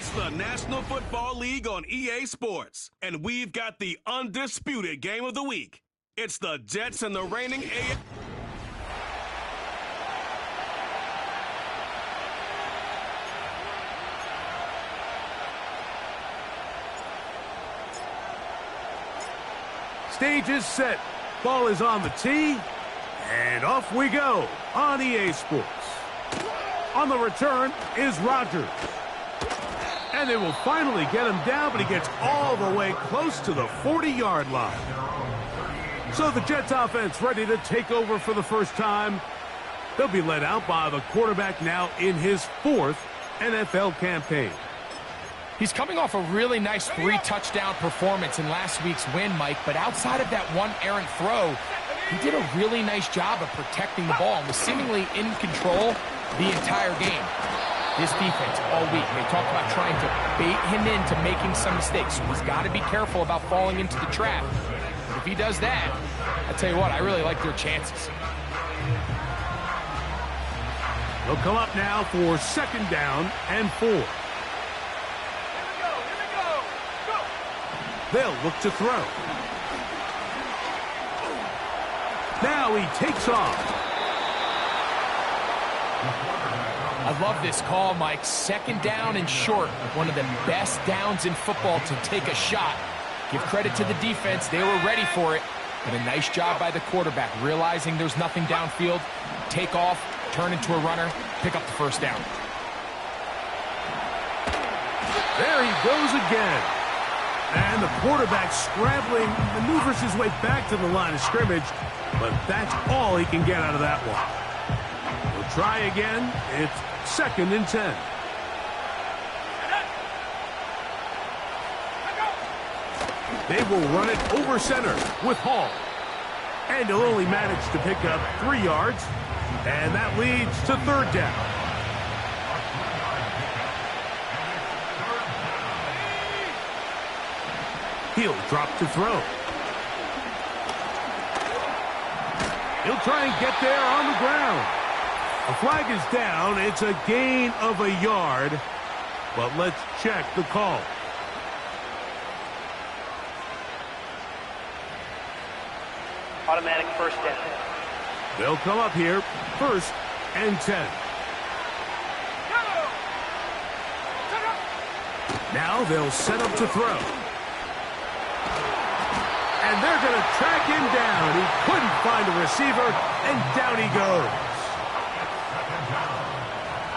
It's the National Football League on EA Sports, and we've got the undisputed game of the week. It's the Jets and the reigning Stage is set. Ball is on the tee. And off we go on EA Sports. On the return is Rodgers. And they will finally get him down, but he gets all the way close to the 40-yard line. So the Jets offense ready to take over for the first time. They'll be led out by the quarterback now in his 4th NFL campaign. He's coming off a really nice 3-touchdown performance in last week's win, Mike, but outside of that one errant throw, he did a really nice job of protecting the ball and was seemingly in control the entire game. This defense all week, they talked about trying to bait him into making some mistakes, so he's got to be careful about falling into the trap. But if he does that, I tell you what, I really like their chances. They'll come up now for 2nd down and 4. They'll look to throw. Now he takes off. I love this call, Mike. 2nd down and short. One of the best downs in football to take a shot. Give credit to the defense. They were ready for it. But a nice job by the quarterback, realizing there's nothing downfield. Take off, turn into a runner, pick up the 1st down. There he goes again. And the quarterback scrambling, maneuvers his way back to the line of scrimmage, but that's all he can get out of that one. We'll try again. It's 2nd and 10. They will run it over center with Hall. And he'll only manage to pick up 3 yards, and that leads to 3rd down. He'll drop to throw. He'll try and get there on the ground. A flag is down. It's a gain of a yard. But let's check the call. Automatic 1st down. They'll come up here, 1st and 10. Now they'll set up to throw. And they're going to track him down. He couldn't find a receiver, and down he goes.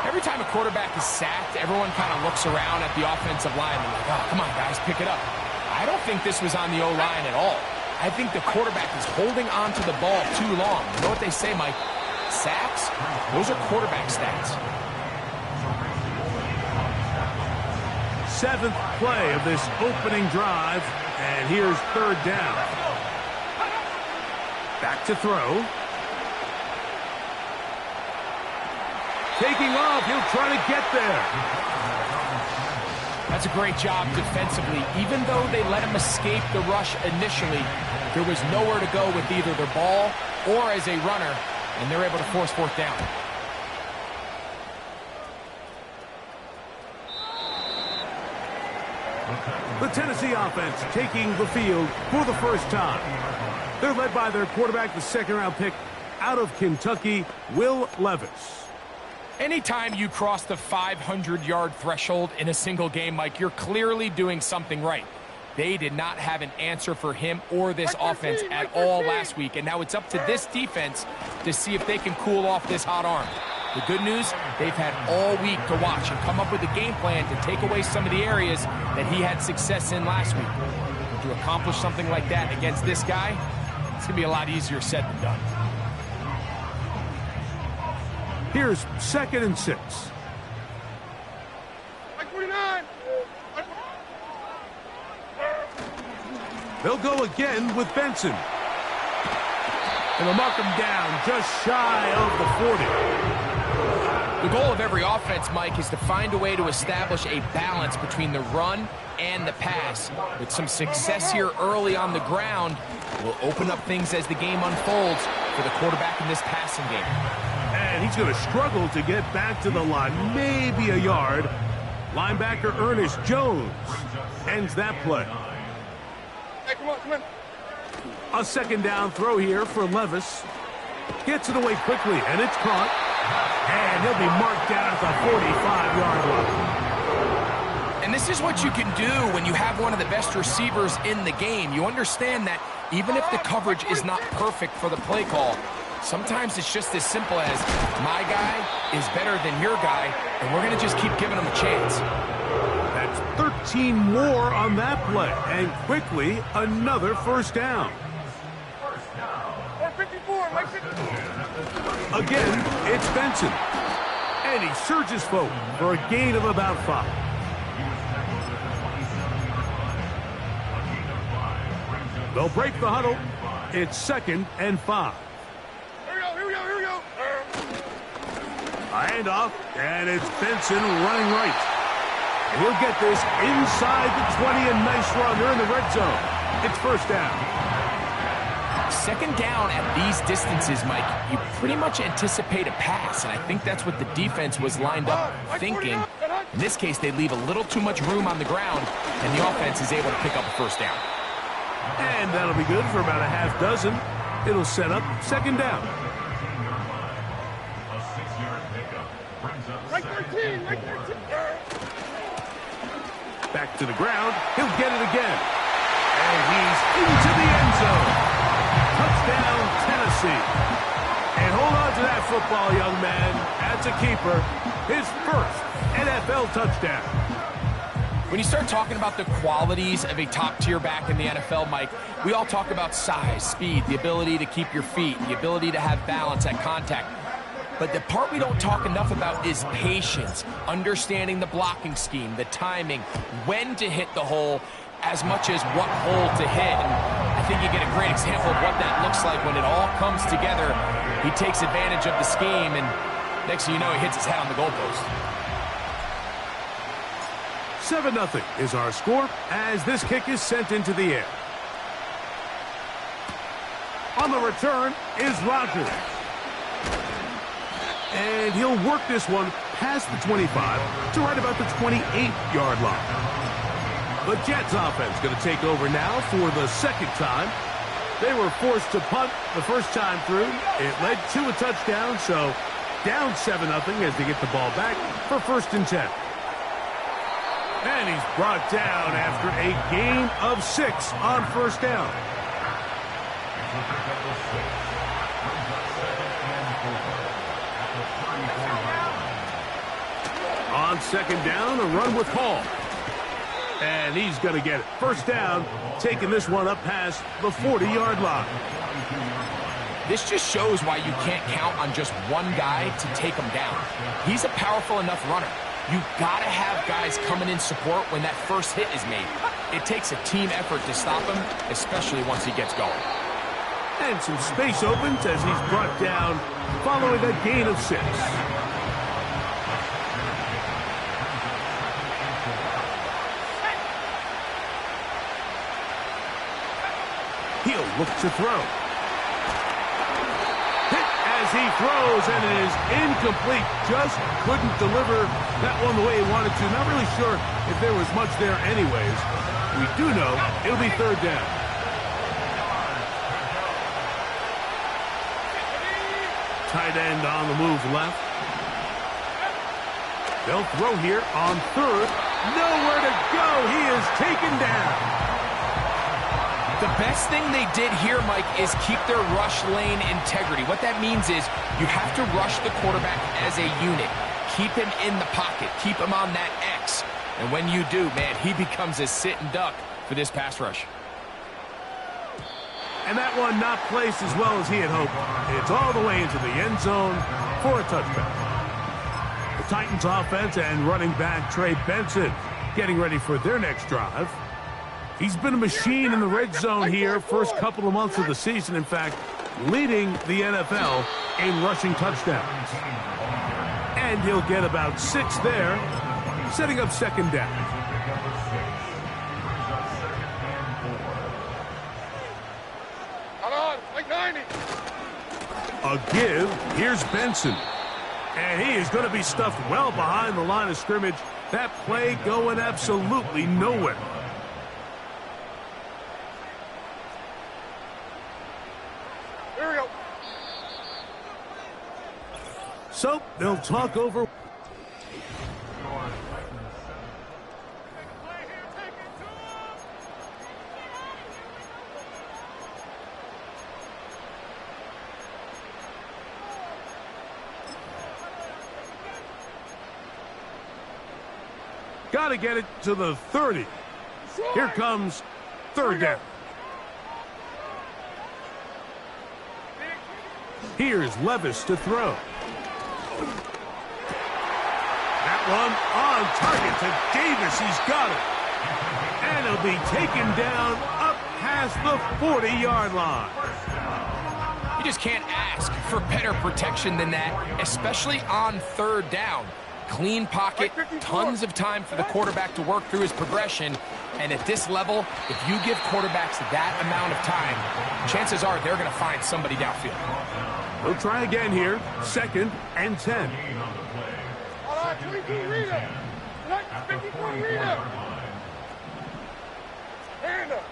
Every time a quarterback is sacked, everyone kind of looks around at the offensive line and like, oh, come on, guys, pick it up. I don't think this was on the O-line at all. I think the quarterback is holding on to the ball too long. You know what they say, Mike? Sacks, those are quarterback stats. 7th play of this opening drive. And here's 3rd down. Back to throw. Taking off. He'll try to get there. That's a great job defensively. Even though they let him escape the rush initially, there was nowhere to go with either their ball or as a runner, and they're able to force 4th down. The Tennessee offense taking the field for the first time. They're led by their quarterback, the 2nd-round pick out of Kentucky, Will Levis. Anytime you cross the 500-yard threshold in a single game, Mike, you're clearly doing something right. They did not have an answer for him or this offense at all last week, and now it's up to this defense to see if they can cool off this hot arm. The good news, they've had all week to watch and come up with a game plan to take away some of the areas that he had success in last week. And to accomplish something like that against this guy, it's going to be a lot easier said than done. Here's 2nd and 6. They'll go again with Benson. And they'll mark him down just shy of the 40. The goal of every offense, Mike, is to find a way to establish a balance between the run and the pass. With some success here early on the ground, will open up things as the game unfolds for the quarterback in this passing game. And he's going to struggle to get back to the line, maybe a yard. Linebacker Ernest Jones ends that play. Hey, come on. A second down throw here for Levis. Gets it away quickly, and it's caught. And he'll be marked down at the 45-yard line. And this is what you can do when you have one of the best receivers in the game. You understand that even if the coverage is not perfect for the play call, sometimes it's just as simple as my guy is better than your guy, and we're going to just keep giving him a chance. That's 13 more on that play, and quickly another first down. 54, Mike 54. Again, it's Benson. And he surges forward for a gain of about 5. They'll break the huddle. It's 2nd and 5. Here we go. A handoff, and it's Benson running right. And he'll get this inside the 20, a nice run. They're in the red zone. It's first down. Second down at these distances, Mike, you pretty much anticipate a pass, and I think that's what the defense was lined up thinking. In this case, they leave a little too much room on the ground, and the offense is able to pick up a first down. And that'll be good for about a half dozen. It'll set up second down. Mike 13. Back to the ground. He'll get it again. And he's into the end zone. Touchdown, Tennessee. And hold on to that football, young man. That's a keeper. His first NFL touchdown. When you start talking about the qualities of a top-tier back in the NFL, Mike, we all talk about size, speed, the ability to keep your feet, the ability to have balance at contact. But the part we don't talk enough about is patience, understanding the blocking scheme, the timing, when to hit the hole, as much as what hole to hit. And I think you get a great example of what that looks like when it all comes together. He takes advantage of the scheme, and next thing you know, he hits his head on the goalpost. 7-0 is our score as this kick is sent into the air. On the return is Rogers. And he'll work this one past the 25 to right about the 28-yard line. The Jets offense going to take over now for the second time. They were forced to punt the first time through. It led to a touchdown, so down 7-0 as they get the ball back for 1st and 10. And he's brought down after a gain of 6 on first down. On second down, a run with Hall. And he's going to get it. First down, taking this one up past the 40-yard line. This just shows why you can't count on just one guy to take him down. He's a powerful enough runner. You've got to have guys coming in support when that first hit is made. It takes a team effort to stop him, especially once he gets going. And some space opens as he's brought down following a gain of 6. He'll look to throw. Hit as he throws, and it is incomplete. Just couldn't deliver that one the way he wanted to. Not really sure if there was much there anyways. We do know it'll be third down. Tight end on the move left. They'll throw here on third. Nowhere to go. He is taken down. The best thing they did here, Mike, is keep their rush lane integrity. What that means is you have to rush the quarterback as a unit. Keep him in the pocket. Keep him on that X. And when you do, man, he becomes a sit and duck for this pass rush. And that one not placed as well as he had hoped. It's all the way into the end zone for a touchdown. The Titans offense and running back Trey Benson getting ready for their next drive. He's been a machine in the red zone here first couple of months of the season. In fact, leading the NFL in rushing touchdowns. And he'll get about 6 there, setting up second down. Hold on, like 90. A give. Here's Benson. And he is going to be stuffed well behind the line of scrimmage. That play going absolutely nowhere. Here we go. So they'll talk over. Got to get it to the 30. Here comes third down. Here's Levis to throw. That one on target to Davis. He's got it. And he'll be taken down up past the 40-yard line. You just can't ask for better protection than that, especially on third down. Clean pocket, tons of time for the quarterback to work through his progression. And at this level, if you give quarterbacks that amount of time, chances are they're going to find somebody downfield. We'll try again here. 2nd and 10. All right, 22 reader. 54 reader. Hand up.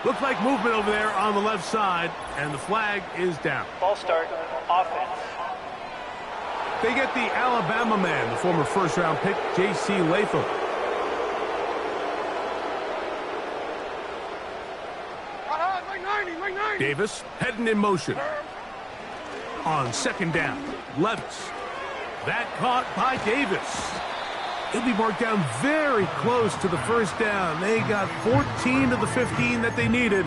Looks like movement over there on the left side, and the flag is down. Ball start, offense. They get the Alabama man, the former first-round pick, J.C. Latham. Like 90. Davis heading in motion. On 2nd down, Levis. That caught by Davis. He'll be marked down very close to the first down. They got 14 to the 15 that they needed.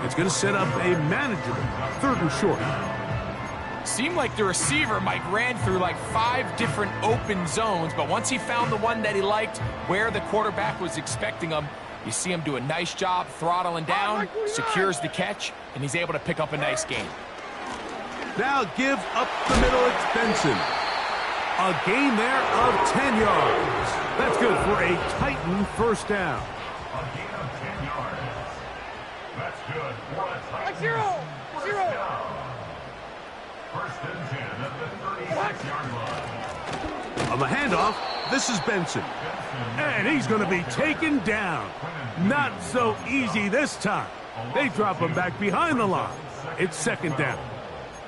It's going to set up a manageable 3rd and short. Seemed like the receiver, Mike, ran through like 5 different open zones, but once he found the one that he liked, where the quarterback was expecting him, you see him do a nice job throttling down, secures the catch, and he's able to pick up a nice gain. Now give up the middle, it's Benson. A gain there of 10 yards. That's good for a Titan first down. A gain of 10 yards. That's good for a Titan. Zero. First and 10 at the 36-yard line. On the handoff, this is Benson. And he's going to be taken down. Not so easy this time. They drop him back behind the line. It's 2nd down.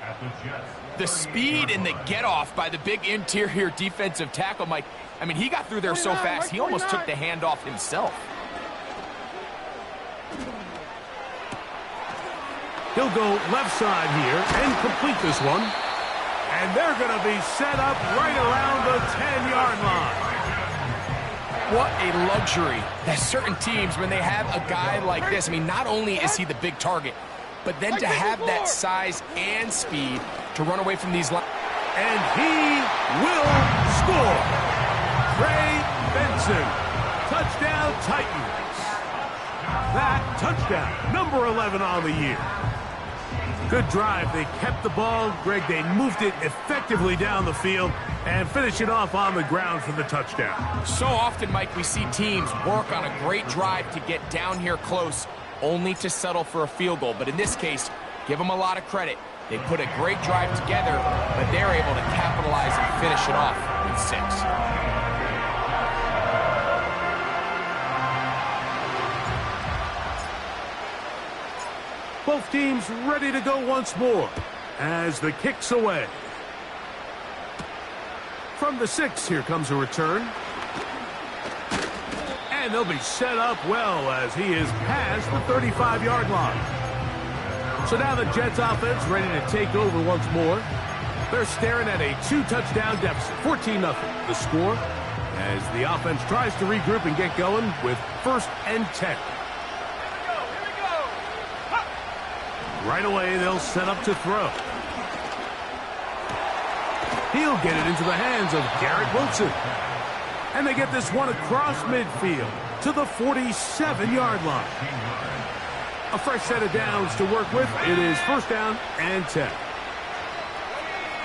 At the Jets. The speed and the get-off by the big interior defensive tackle, Mike. I mean, he got through there so fast, he almost took the handoff himself. He'll go left side here and complete this one. And they're going to be set up right around the 10-yard line. What a luxury that certain teams, when they have a guy like this, I mean, not only is he the big target, but then to have that size and speed to run away from these lines. And he will score. Trey Benson. Touchdown Titans. That touchdown, number 11 on the year. Good drive. They kept the ball. Greg, they moved it effectively down the field and finish it off on the ground for the touchdown. So often, Mike, we see teams work on a great drive to get down here close, only to settle for a field goal. But in this case, give them a lot of credit. They put a great drive together, but they're able to capitalize and finish it off with 6. Both teams ready to go once more as the kick's away. From the 6, here comes a return. And they'll be set up well as he is past the 35-yard line. So now the Jets offense ready to take over once more. They're staring at a 2-touchdown deficit, 14-0. The score as the offense tries to regroup and get going with 1st and 10. Right away, they'll set up to throw. He'll get it into the hands of Garrett Wilson. And they get this one across midfield to the 47-yard line. A fresh set of downs to work with. It is 1st down and 10.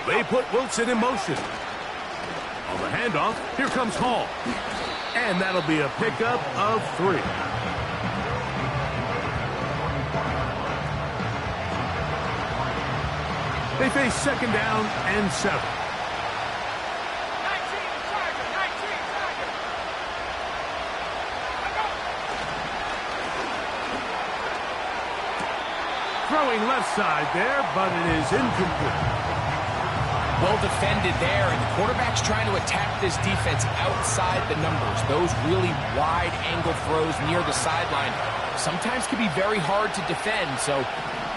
They put Wilson in motion. On the handoff, here comes Hall. And that'll be a pickup of 3. They face 2nd down and 7. Throwing left side there, but it is incomplete. Well defended there, and the quarterback's trying to attack this defense outside the numbers. Those really wide-angle throws near the sideline sometimes can be very hard to defend, so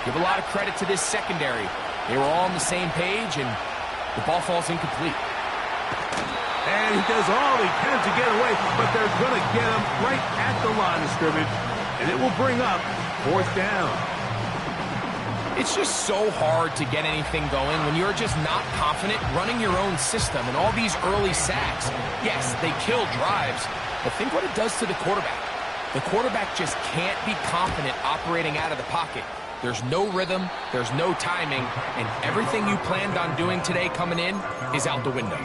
give a lot of credit to this secondary. They were all on the same page, and the ball falls incomplete. And he does all he can to get away, but they're going to get him right at the line of scrimmage, and it will bring up 4th down. It's just so hard to get anything going when you're just not confident running your own system, and all these early sacks, yes, they kill drives, but think what it does to the quarterback. The quarterback just can't be confident operating out of the pocket. There's no rhythm, there's no timing, and everything you planned on doing today coming in is out the window.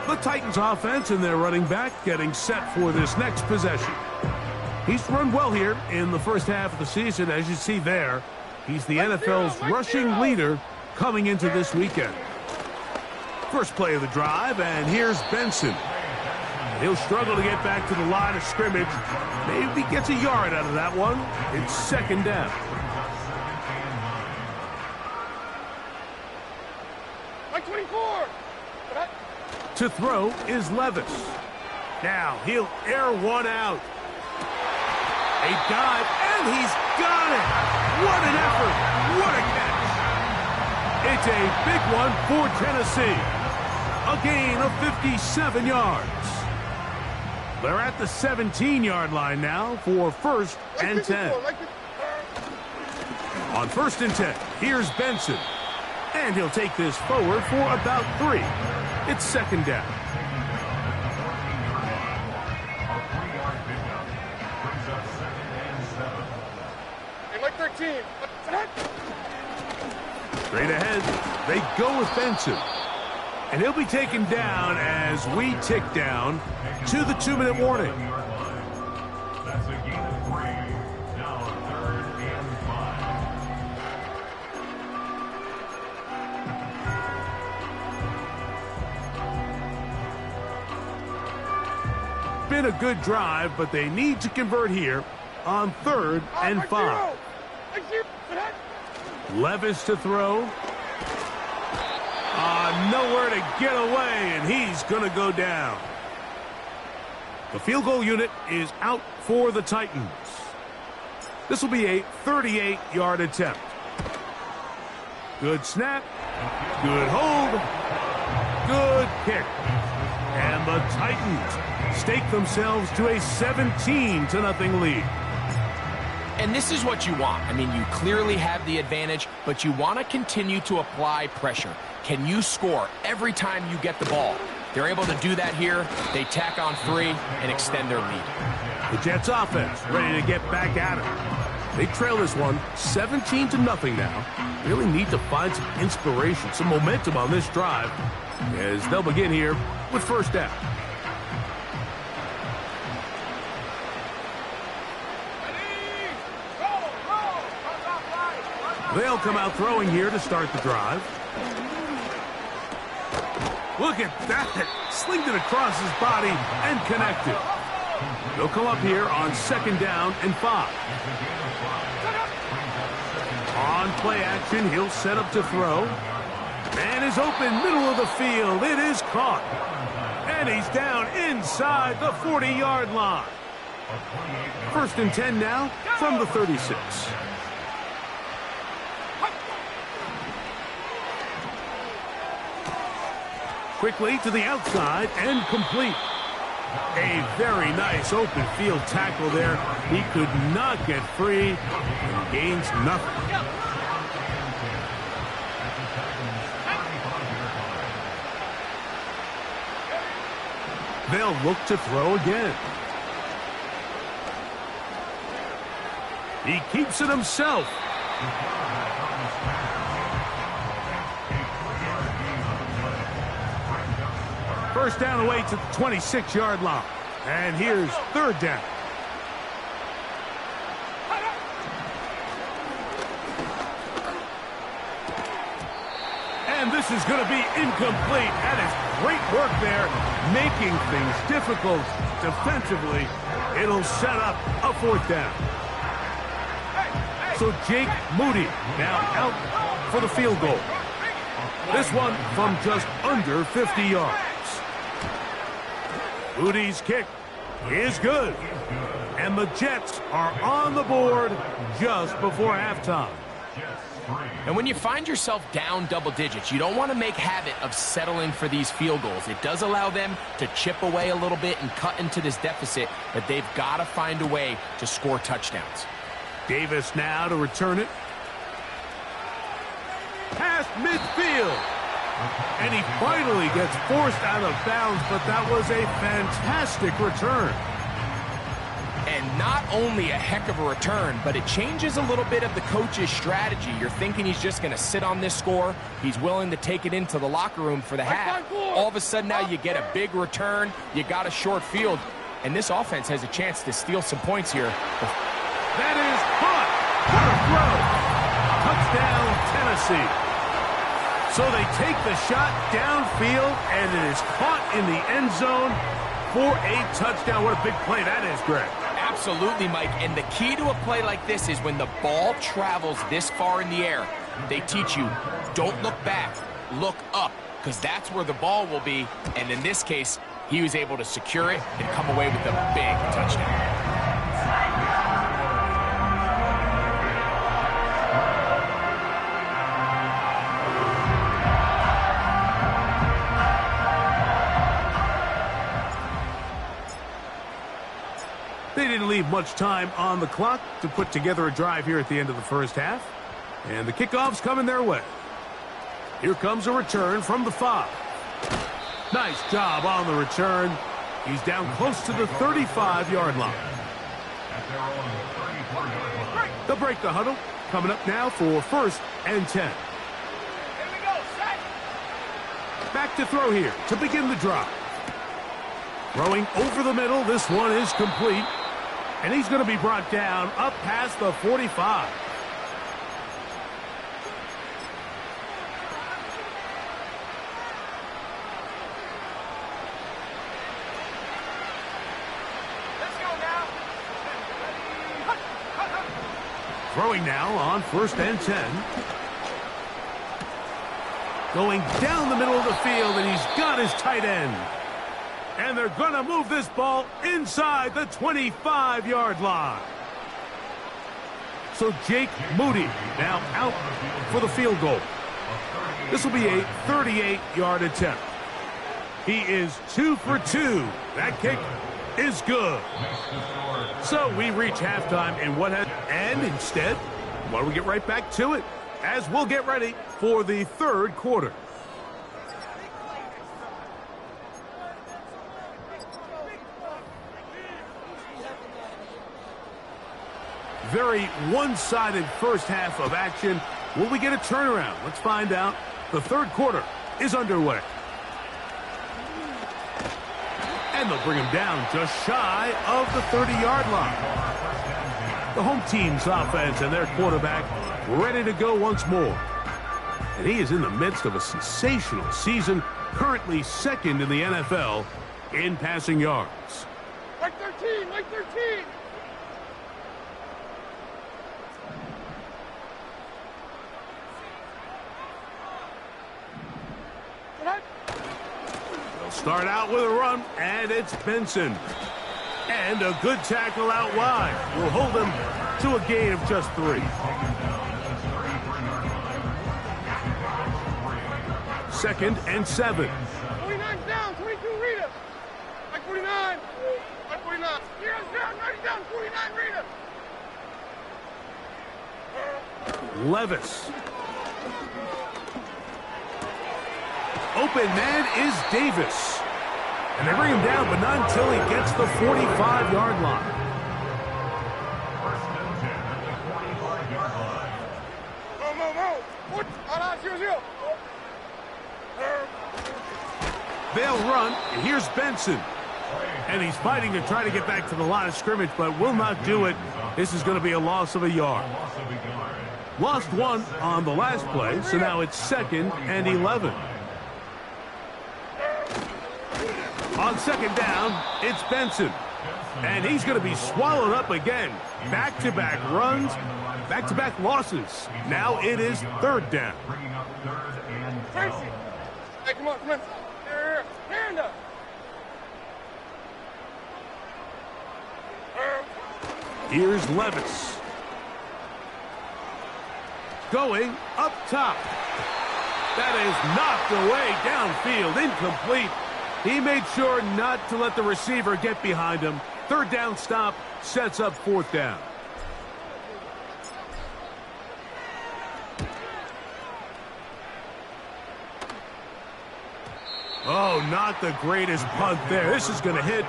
The Titans offense and their running back getting set for this next possession. He's run well here in the first half of the season, as you see there. He's the NFL's rushing leader coming into this weekend. First play of the drive, and here's Benson. He'll struggle to get back to the line of scrimmage. Maybe gets a yard out of that one. It's 2nd down. Like 24. To throw is Levis. Now he'll air one out. A dive, and he's got it. What an effort. What a catch. It's a big one for Tennessee. A gain of 57 yards. They're at the 17-yard line now for 1st and 10. On 1st and 10, here's Benson. And he'll take this forward for about 3. It's 2nd down. Like 13. Straight ahead, they go with Benson. And he'll be taken down as we tick down to the 2-minute warning. That's a gain of 3. Now 3rd and 5. Been a good drive, but they need to convert here on 3rd and 5. Levis to throw. Nowhere to get away, and he's going to go down. The field goal unit is out for the Titans. This will be a 38-yard attempt. Good snap. Good hold. Good kick. And the Titans stake themselves to a 17-0 lead. And this is what you want. I mean, you clearly have the advantage, but you want to continue to apply pressure. Can you score every time you get the ball? They're able to do that here. They tack on 3 and extend their lead. The Jets offense ready to get back at it. They trail this one 17-0 now. Really need to find some inspiration, some momentum on this drive as they'll begin here with 1st down. They'll come out throwing here to start the drive. Look at that. Slinged it across his body and connected. They'll come up here on 2nd down and 5. On play action, he'll set up to throw. Man is open, middle of the field. It is caught. And he's down inside the 40-yard line. 1st and 10 now from the 36. Quickly to the outside and complete. A very nice open field tackle there. He could not get free and gains nothing. They'll look to throw again. He keeps it himself. First down away to the 26-yard line. And here's 3rd down. And this is going to be incomplete. That is great work there, making things difficult defensively. It'll set up a 4th down. So Jake Moody now out for the field goal. This one from just under 50 yards. Moody's kick is good. And the Jets are on the board just before halftime. And when you find yourself down double digits, you don't want to make habit of settling for these field goals. It does allow them to chip away a little bit and cut into this deficit, but they've got to find a way to score touchdowns. Davis now to return it. Past midfield. And he finally gets forced out of bounds, but that was a fantastic return. And not only a heck of a return, but it changes a little bit of the coach's strategy. You're thinking he's just going to sit on this score. He's willing to take it into the locker room for the half. All of a sudden now you get a big return. You got a short field. And this offense has a chance to steal some points here. That is caught. What a throw. Touchdown, Tennessee. So they take the shot downfield, and it is caught in the end zone for a touchdown. What a big play that is, Greg. Absolutely, Mike. And the key to a play like this is when the ball travels this far in the air, they teach you, don't look back, look up, because that's where the ball will be. And in this case, he was able to secure it and come away with a big touchdown. They didn't leave much time on the clock to put together a drive here at the end of the first half. And the kickoff's coming their way. Here comes a return from the 5. Nice job on the return. He's down close to the 35-yard line. They'll break the huddle. Coming up now for 1st and 10. Back to throw here to begin the drive. Throwing over the middle. This one is complete. And he's going to be brought down up past the 45. Throwing now on 1st and 10. Going down the middle of the field, and he's got his tight end. And they're going to move this ball inside the 25-yard line. So Jake Moody now out for the field goal. This will be a 38-yard attempt. He is 2 for 2. That kick is good. So we reach halftime in what has... And instead, why don't we get right back to it as we'll get ready for the 3rd quarter. Very one-sided first half of action. Will we get a turnaround? Let's find out. The 3rd quarter is underway. And they'll bring him down just shy of the 30-yard line. The home team's offense and their quarterback ready to go once more. And he is in the midst of a sensational season, currently 2nd in the NFL in passing yards. Like 13, like 13. They'll start out with a run, and it's Benson. And a good tackle out wide will hold them to a gain of just 3. 2nd and 7. 49 down, 22 Rita. Like 49. Like 49. Here's down, 90 down, 49 Rita. Levis. Open man is Davis. And they bring him down, but not until he gets the 45-yard line. They'll run, and here's Benson. And he's fighting to try to get back to the line of scrimmage, but will not do it. This is going to be a loss of a yard. Lost 1 on the last play, so now it's 2nd and 11. On 2nd down, it's Benson. And he's going to be swallowed up again. Back-to-back runs. back-to-back losses. Now it is third down. Bringing up third and Tracy. 12. Hey, come on, come on. Here, hand up. Here's Levis. Going up top. That is knocked away downfield, incomplete. He made sure not to let the receiver get behind him. Third down stop sets up fourth down. Oh, not the greatest punt there. This is going to hit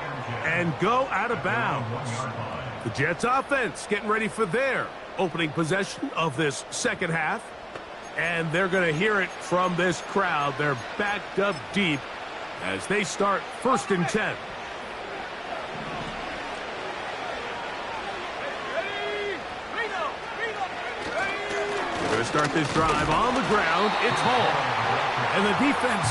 and go out of bounds. The Jets offense getting ready for their opening possession of this second half. And they're going to hear it from this crowd. They're backed up deep as they start 1st and 10. They're going to start this drive on the ground. It's Hall. And the defense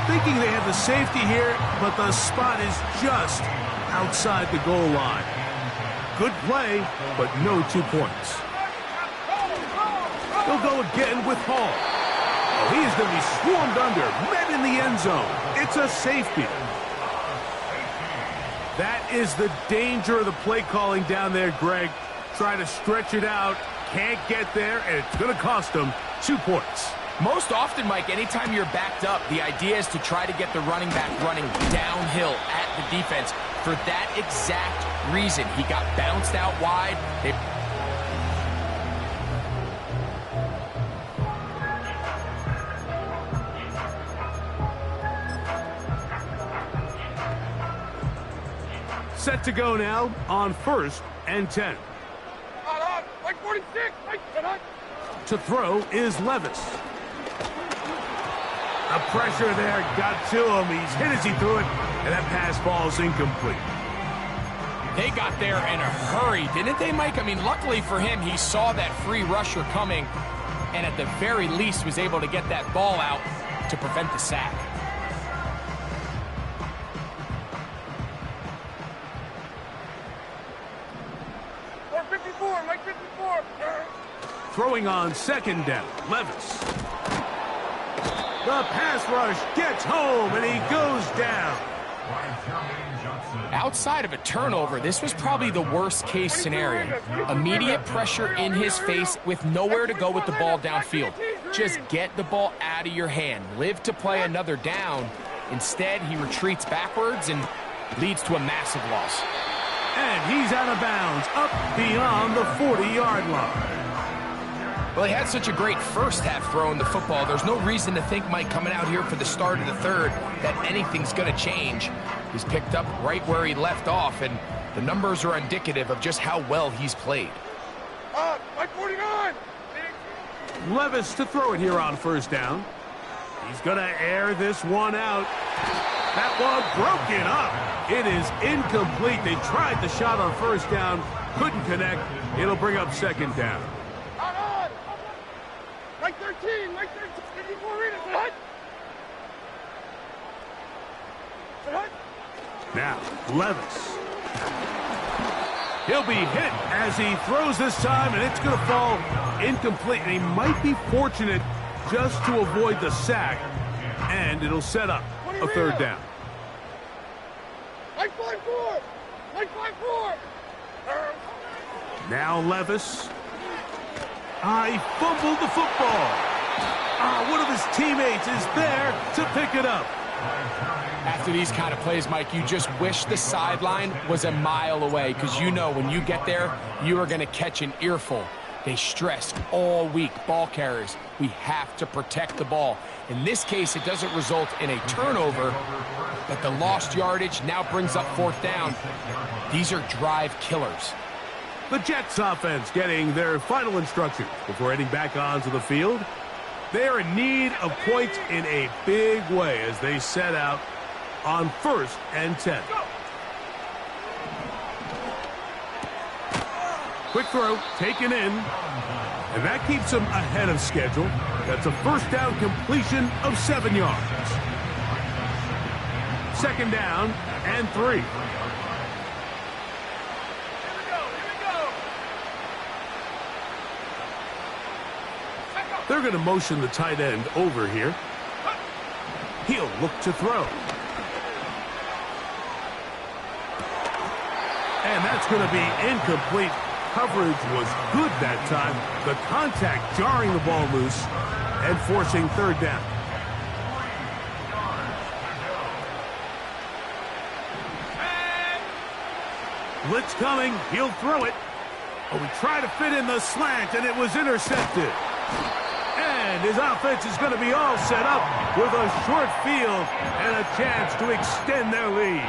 thinking they have the safety here, but the spot is just outside the goal line. Good play, but no 2 points. They'll go again with Hall. Oh, he is going to be swarmed under, met in the end zone. It's a safety. That is the danger of the play calling down there, Greg. Try to stretch it out, can't get there, and it's going to cost them 2 points. Most often, Mike, anytime you're backed up, the idea is to try to get the running back running downhill at the defense. For that exact reason, he got bounced out wide. Set to go now on 1st and 10. Like 46. To throw is Levis. The pressure there got to him. He's hit as he threw it, and that pass falls incomplete. They got there in a hurry, didn't they, Mike? I mean, luckily for him, he saw that free rusher coming, and at the very least was able to get that ball out to prevent the sack. Mike 54. Throwing on 2nd down, Levis. The pass rush gets home, and he goes down. Outside of a turnover, this was probably the worst-case scenario. Immediate pressure in his face with nowhere to go with the ball downfield. Just get the ball out of your hand. Live to play another down. Instead, he retreats backwards and leads to a massive loss. And he's out of bounds, up beyond the 40-yard line. Well, he had such a great first half throwing the football. There's no reason to think, Mike, coming out here for the start of the third, that anything's going to change. He's picked up right where he left off, and the numbers are indicative of just how well he's played. Mike 49. Levis to throw it here on 1st down. He's going to air this one out. That one broken up. It is incomplete. They tried the shot on 1st down, couldn't connect. It'll bring up 2nd down. On. Mike 13. Mike 13. 54 readers. Hut. Now, Levis. He'll be hit as he throws this time, and it's going to fall incomplete. And he might be fortunate just to avoid the sack, and it'll set up a 3rd down. Mike 54. Mike 54. Now Levis. He fumbled the football. One of his teammates is there to pick it up. After these kind of plays, Mike, you just wish the sideline was a mile away, because you know when you get there, you are going to catch an earful. They stress all week, ball carriers, we have to protect the ball. In this case, it doesn't result in a turnover, but the lost yardage now brings up 4th down. These are drive killers. The Jets offense getting their final instructions before heading back onto the field. They are in need of points in a big way as they set out on 1st and 10. Quick throw, taken in, and that keeps them ahead of schedule. That's a 1st down completion of 7 yards. 2nd down and 3. They're going to motion the tight end over here. He'll look to throw. And that's going to be incomplete. Coverage was good that time. The contact jarring the ball loose and forcing third down. Blitz coming. He'll throw it. Oh, he tried to fit in the slant, and it was intercepted. And his offense is going to be all set up with a short field and a chance to extend their lead.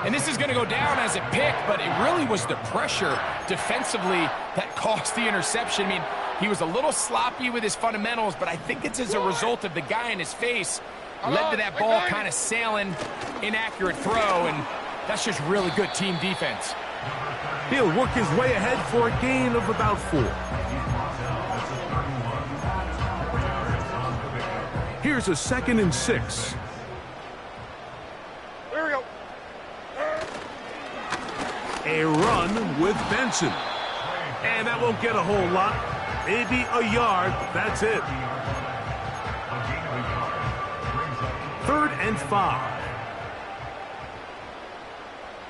And this is going to go down as a pick, but it really was the pressure defensively that caused the interception. I mean, he was a little sloppy with his fundamentals, but I think it's as a result of the guy in his face led to that ball kind of sailing, inaccurate throw, and that's just really good team defense. He'll work his way ahead for a gain of about 4. Here's a 2nd and 6. There we go. A run with Benson. And that won't get a whole lot. Maybe a yard. That's it. 3rd and 5.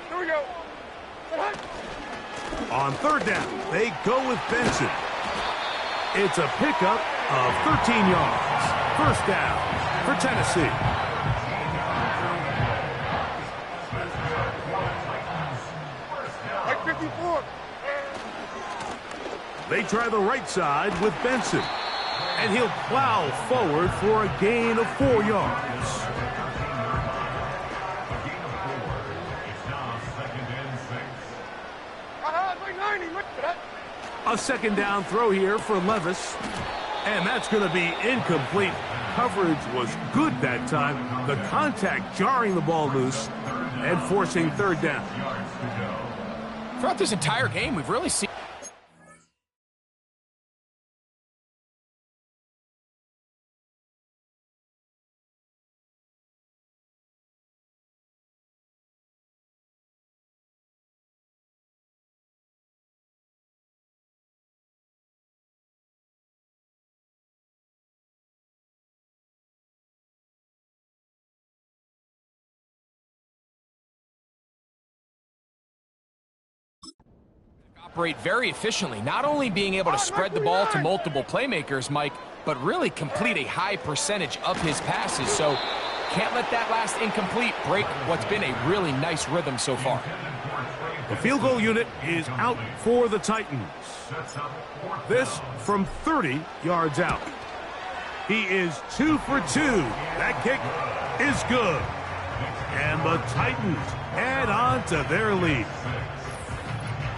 Here we go. On 3rd down, they go with Benson. It's a pickup of 13 yards. 1st down for Tennessee. Like 54. They try the right side with Benson. And he'll plow forward for a gain of 4 yards. Like 90. Look at that. A 2nd down throw here for Levis. And that's going to be incomplete. Coverage was good that time. The contact jarring the ball loose and forcing 3rd down. Throughout this entire game, we've really seen operate very efficiently, not only being able to spread the ball to multiple playmakers, Mike, but really complete a high percentage of his passes. So can't let that last incomplete break what's been a really nice rhythm so far. The field goal unit is out for the Titans. This from 30 yards out. He is 2 for 2. That kick is good. And the Titans add on to their lead.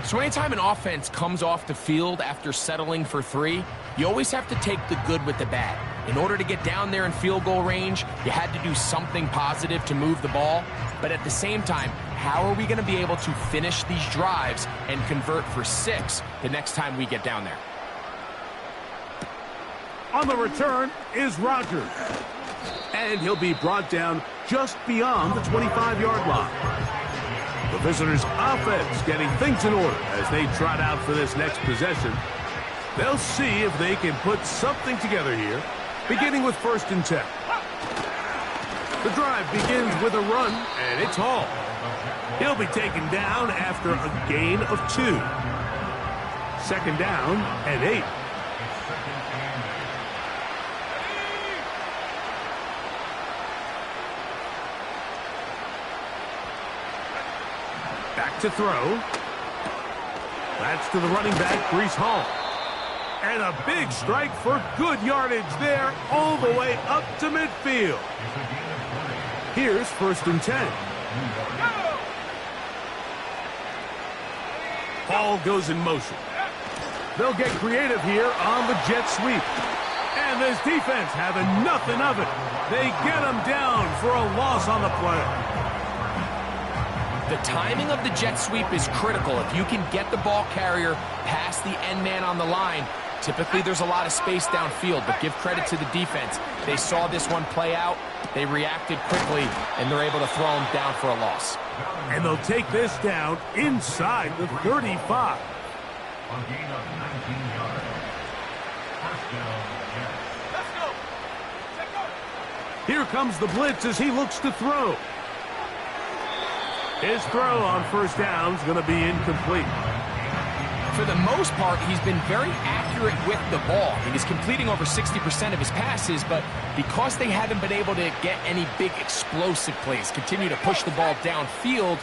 So anytime an offense comes off the field after settling for 3, you always have to take the good with the bad. In order to get down there in field goal range, you had to do something positive to move the ball. But at the same time, how are we going to be able to finish these drives and convert for 6 the next time we get down there? On the return is Rodgers. And he'll be brought down just beyond the 25-yard line. The visitors' offense getting things in order as they trot out for this next possession. They'll see if they can put something together here, beginning with 1st and 10. The drive begins with a run, and it's Hall. He'll be taken down after a gain of 2. 2nd down and 8. Back to throw. That's to the running back, Breece Hall. And a big strike for good yardage there all the way up to midfield. Here's 1st and 10. Hall goes in motion. They'll get creative here on the jet sweep. And this defense having nothing of it. They get him down for a loss on the play. The timing of the jet sweep is critical. If you can get the ball carrier past the end man on the line, typically there's a lot of space downfield, but give credit to the defense. They saw this one play out, they reacted quickly, and they're able to throw him down for a loss. And they'll take this down inside the 35. Here comes the blitz as he looks to throw. His throw on first down is going to be incomplete. For the most part, he's been very accurate with the ball. He was completing over 60% of his passes, but because they haven't been able to get any big explosive plays, continue to push the ball downfield,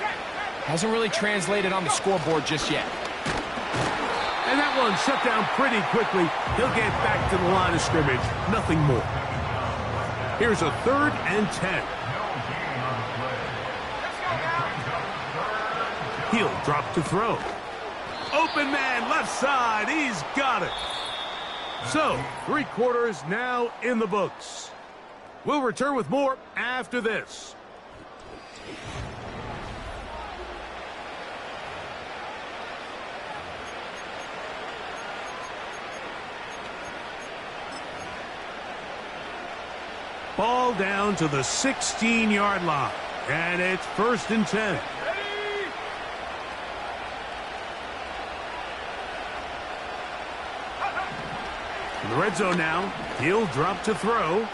hasn't really translated on the scoreboard just yet. And that one shut down pretty quickly. He'll get back to the line of scrimmage. Nothing more. Here's a 3rd and 10. He'll drop to throw. Open man, left side. He's got it. So, 3 quarters now in the books. We'll return with more after this. Ball down to the 16-yard line. And it's 1st and 10. In the red zone now, he'll drop to throw.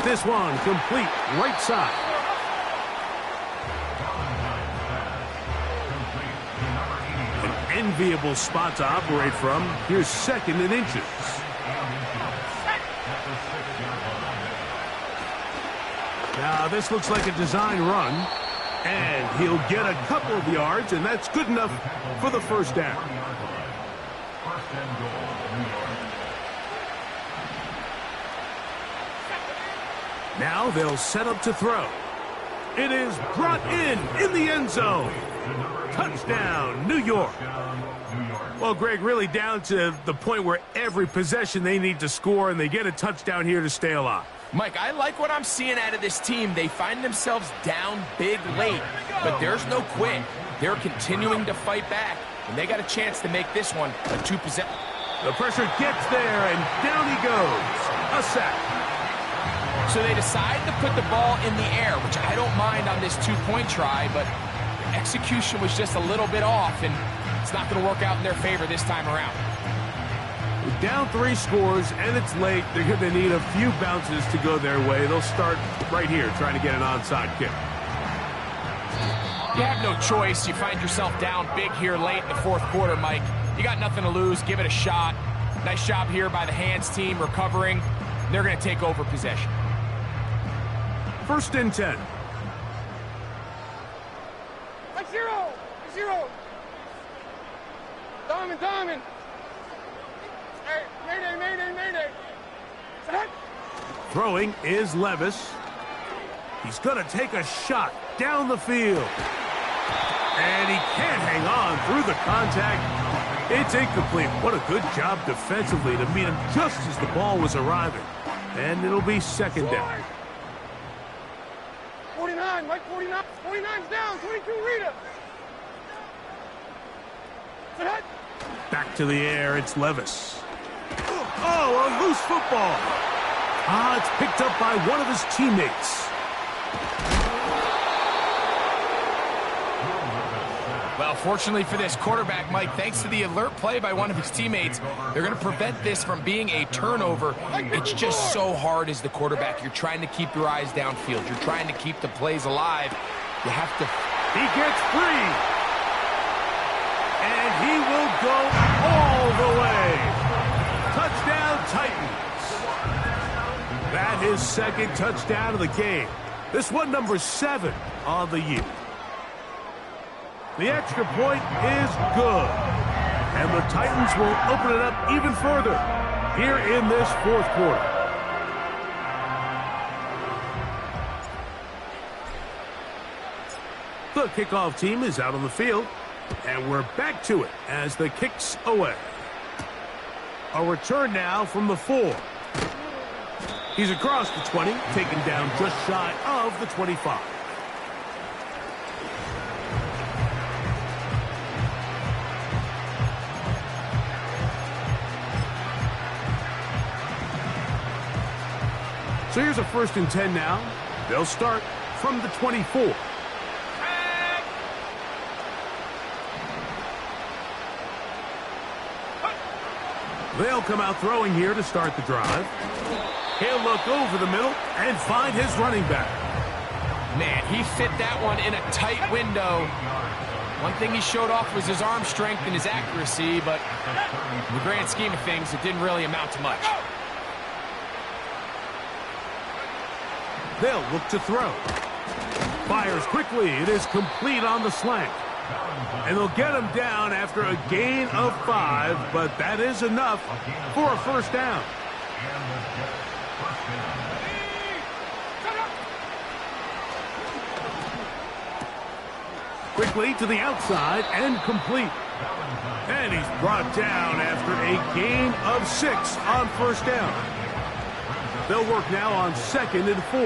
This one complete right side. An enviable spot to operate from. Here's 2nd and inches. Now this looks like a design run. And he'll get a couple of yards, and that's good enough for the first down. Now they'll set up to throw. It is brought in the end zone. Touchdown, New York. Well, Greg, really down to the point where every possession they need to score, and they get a touchdown here to stay alive. Mike, I like what I'm seeing out of this team. They find themselves down big late, but there's no quit. They're continuing to fight back, and they got a chance to make this one a 2-possession. The pressure gets there, and down he goes. A sack. So they decide to put the ball in the air, which I don't mind on this 2-point try, but the execution was just a little bit off, and it's not going to work out in their favor this time around. Down 3 scores, and it's late. They're going to need a few bounces to go their way. They'll start right here trying to get an onside kick. You have no choice. You find yourself down big here late in the 4th quarter, Mike. You got nothing to lose. Give it a shot. Nice job here by the hands team recovering. They're going to take over possession. 1st and 10. Zero. Diamond. Hey, mayday. Set. Throwing is Levis. He's going to take a shot down the field. And he can't hang on through the contact. It's incomplete. What a good job defensively to meet him just as the ball was arriving. And it'll be 2nd down. 49, Mike, 49. 49's down, 22 Rita. Set. Back to the air, it's Levis. Oh, a loose football. It's picked up by one of his teammates. Well, fortunately for this quarterback, Mike, thanks to the alert play by one of his teammates, they're going to prevent this from being a turnover. It's just so hard as the quarterback. You're trying to keep your eyes downfield. You're trying to keep the plays alive. You have to... He gets free. And he will go all the way. Touchdown, Titans. That is 2nd touchdown of the game. This one number 7 on the year. The extra point is good. And the Titans will open it up even further here in this 4th quarter. The kickoff team is out on the field. And we're back to it as the kick's away. A return now from the 4. He's across the 20, taken down just shy of the 25. So here's a 1st and 10 now. They'll start from the 24. They'll come out throwing here to start the drive. He'll look over the middle and find his running back. Man, he fit that one in a tight window. One thing he showed off was his arm strength and his accuracy, but in the grand scheme of things, it didn't really amount to much. They'll look to throw. Fires quickly. It is complete on the slant. And they'll get him down after a gain of 5, but that is enough for a first down. Quickly to the outside and complete. And he's brought down after a gain of 6 on first down. They'll work now on 2nd and 4.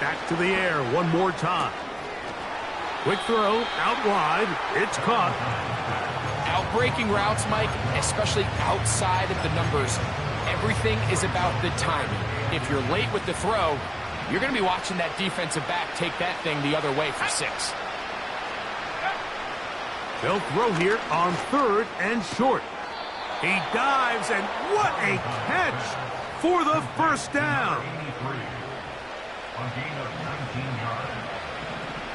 Back to the air one more time. Quick throw, out wide, it's caught. Out-breaking routes, Mike, especially outside of the numbers, everything is about the timing. If you're late with the throw, you're going to be watching that defensive back take that thing the other way for 6. They'll throw here on 3rd and short. He dives, and what a catch for the first down. On gain of 19 yards.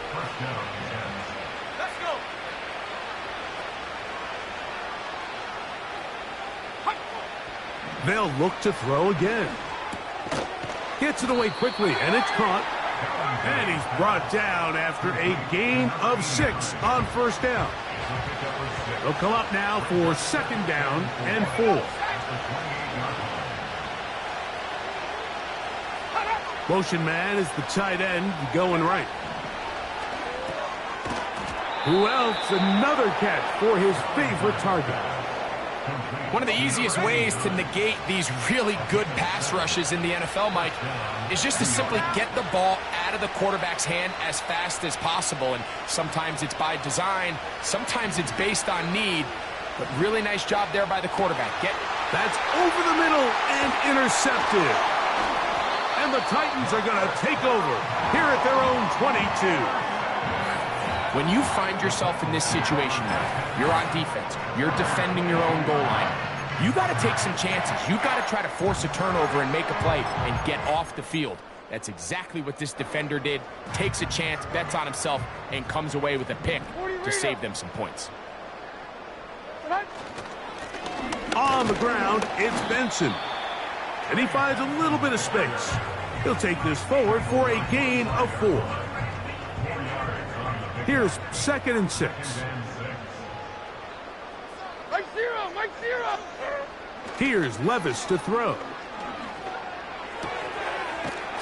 First down, Jets. Let's go. They'll look to throw again. Gets it away quickly, and it's caught. And he's brought down after a gain of 6 on first down. They'll come up now for 2nd down and 4. Motion man is the tight end going right. Who else? Another catch for his favorite target. One of the easiest ways to negate these really good pass rushes in the NFL, Mike, is just to simply get the ball out of the quarterback's hand as fast as possible. And sometimes it's by design, sometimes it's based on need. But really nice job there by the quarterback. That's over the middle and intercepted. And the Titans are going to take over here at their own 22. When you find yourself in this situation, you're on defense, you're defending your own goal line, you got to take some chances. You got to try to force a turnover and make a play and get off the field. That's exactly what this defender did. Takes a chance, bets on himself, and comes away with a pick to save them some points. On the ground, it's Benson. And he finds a little bit of space. He'll take this forward for a gain of 4. Here's 2nd and 6. Mike zero. Here's Levis to throw.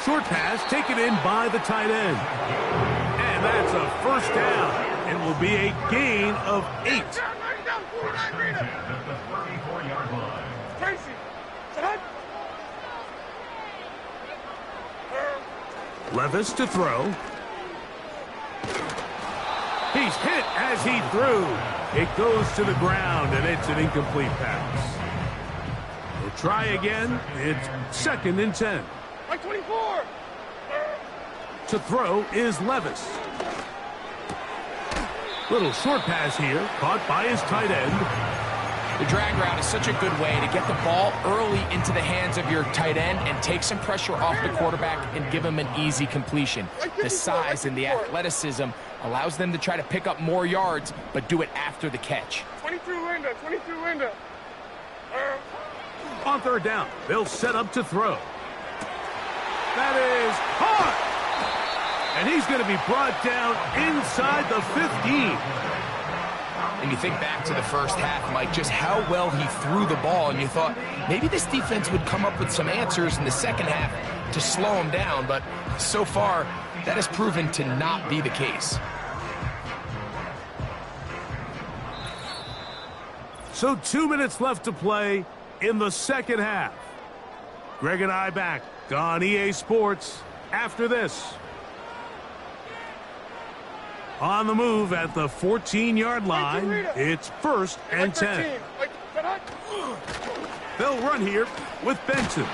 Short pass taken in by the tight end. And that's a first down. It will be a gain of 8. Down, 49 Rita. At the 34-yard line. Tracy. Set. Levis to throw. He's hit as he threw. It goes to the ground, and it's an incomplete pass. We'll try again. It's 2nd and 10. Mike 24. To throw is Levis. Little short pass here, caught by his tight end. The drag route is such a good way to get the ball early into the hands of your tight end and take some pressure off the quarterback and give him an easy completion. The size and the athleticism allows them to try to pick up more yards, but do it after the catch. 22 Linda. On 3rd down, they'll set up to throw. That is caught! And he's going to be brought down inside the 15. And you think back to the first half, Mike, just how well he threw the ball, and you thought maybe this defense would come up with some answers in the second half to slow him down, but so far that has proven to not be the case. So 2 minutes left to play in the second half. Greg and I back on EA Sports after this. On the move at the 14-yard line, it's 1st and 10. They'll run here with Benson.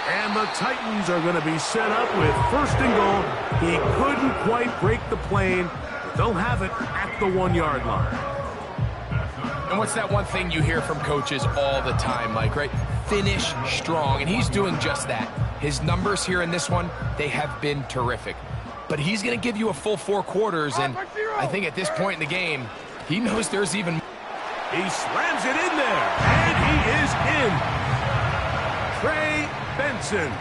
And the Titans are going to be set up with 1st and goal. He couldn't quite break the plane. They'll have it at the 1-yard line. And what's that one thing you hear from coaches all the time, Mike, right? Finish strong, and he's doing just that. His numbers here in this one, they have been terrific. But he's going to give you a full 4 quarters, and I think at this point in the game, he knows there's even more. He slams it in there, and he is in. Trey Benson,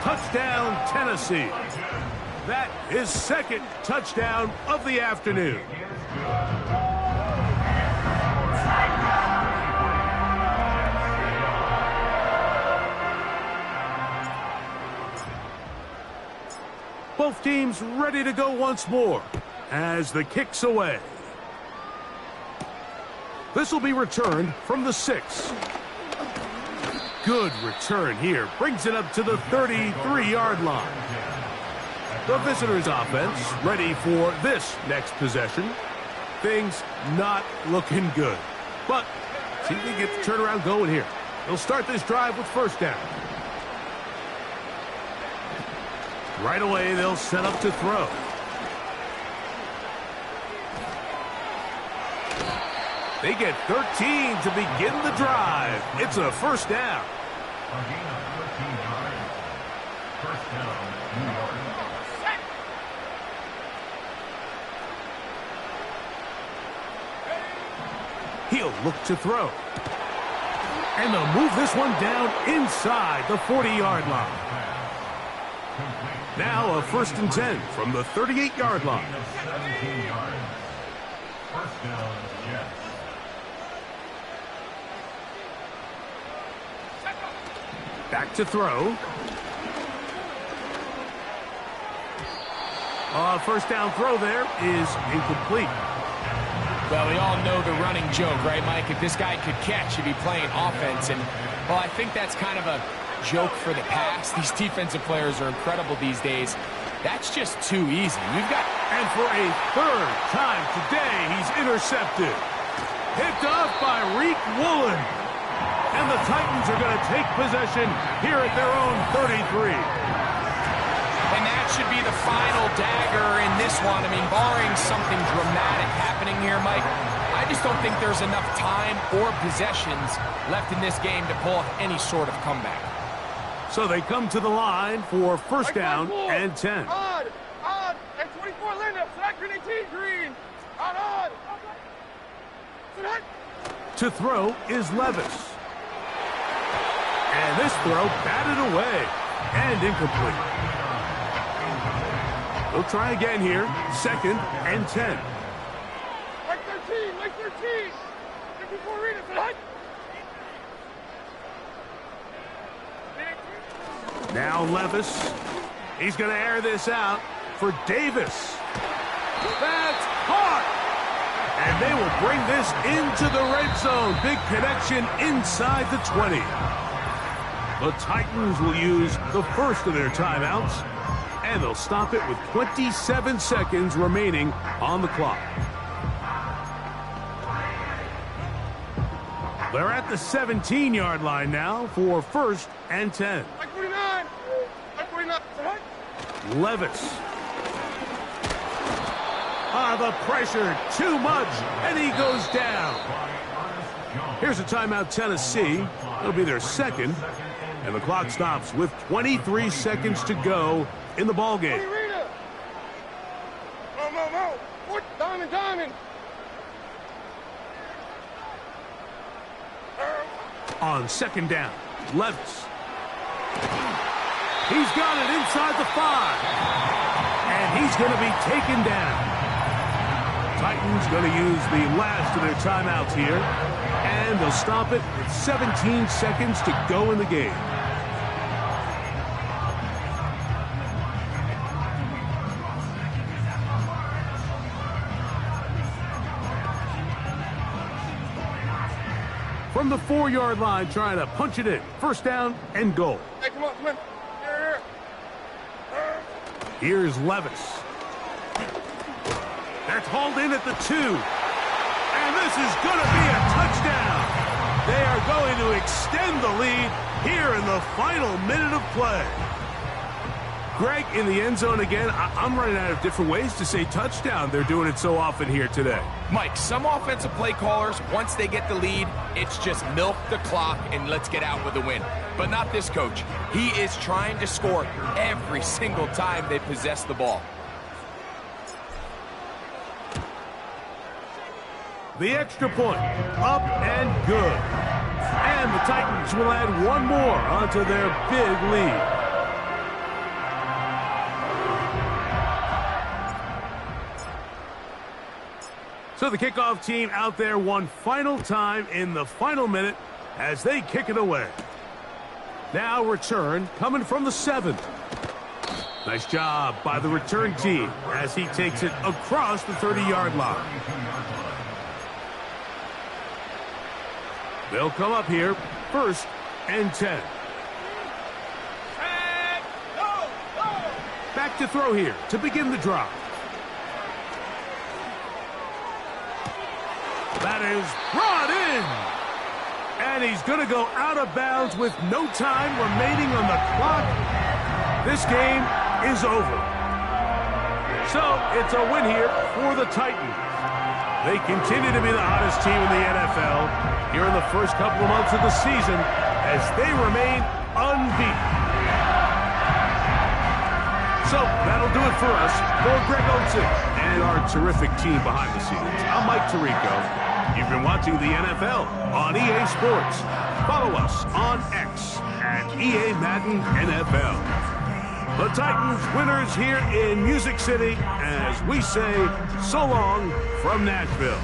touchdown, Tennessee. That is second touchdown of the afternoon. Both teams ready to go once more as the kick's away. This will be returned from the 6. Good return here. Brings it up to the 33-yard line. The visitors' offense ready for this next possession. Things not looking good. But see if they get the turnaround going here. They'll start this drive with first down. Right away, they'll set up to throw. They get 13 to begin the drive. It's a first down. First down, New York. He'll look to throw. And they'll move this one down inside the 40-yard line. Now a 1st and 10 from the 38-yard line. 17 yards. First down, Jets. Back to throw. First down throw there is incomplete. Well, we all know the running joke, right, Mike? If this guy could catch, he'd be playing offense. And, well, I think that's kind of a joke for the past. These defensive players are incredible these days. That's just too easy. And for a 3rd time today, he's intercepted. Picked off by Reek Woolen. And the Titans are going to take possession here at their own 33. And that should be the final dagger in this one. I mean, barring something dramatic happening here, Mike, I just don't think there's enough time or possessions left in this game to pull off any sort of comeback. So they come to the line for first down and 10. Odd, and 24 lineup, select green 18, green. Odd. To throw is Levis. And this throw batted away and incomplete. They'll try again here, 2nd and 10. Like 13. 54 readers, select. Now Levis, he's going to air this out for Davis. That's caught! And they will bring this into the red zone. Big connection inside the 20. The Titans will use the first of their timeouts, and they'll stop it with 27 seconds remaining on the clock. They're at the 17-yard line now for 1st and 10. Like 49. Levis. The pressure, too much, and he goes down. Here's a timeout, Tennessee. It'll be their 2nd, and the clock stops with 23 seconds to go in the ballgame. Diamond. On 2nd down, Levis. He's got it inside the 5. And he's going to be taken down. Titans going to use the last of their timeouts here. And they'll stop it with 17 seconds to go in the game. From the 4-yard line, trying to punch it in. First down and goal. Hey, come on. Here. Here's Levis. That's hauled in at the 2. And this is going to be a touchdown. They are going to extend the lead here in the final minute of play. Greg, in the end zone again. I'm running out of different ways to say touchdown. They're doing it so often here today. Mike, some offensive play callers, once they get the lead, it's just milk the clock and let's get out with a win. But not this coach. He is trying to score every single time they possess the ball. The extra point, up and good. And the Titans will add one more onto their big lead. So the kickoff team out there one final time in the final minute as they kick it away. Now return coming from the 7. Nice job by the return team as he takes it across the 30-yard line. They'll come up here, 1st and 10. Back to throw here to begin the drive. That is brought in. And he's going to go out of bounds with no time remaining on the clock. This game is over. So it's a win here for the Titans. They continue to be the hottest team in the NFL here in the first couple of months of the season as they remain unbeaten. So that'll do it for us. For Greg Olsen and our terrific team behind the scenes, I'm Mike Tirico. You've been watching the NFL on EA Sports. Follow us on X at EA Madden NFL. The Titans winners here in Music City as we say so long from Nashville.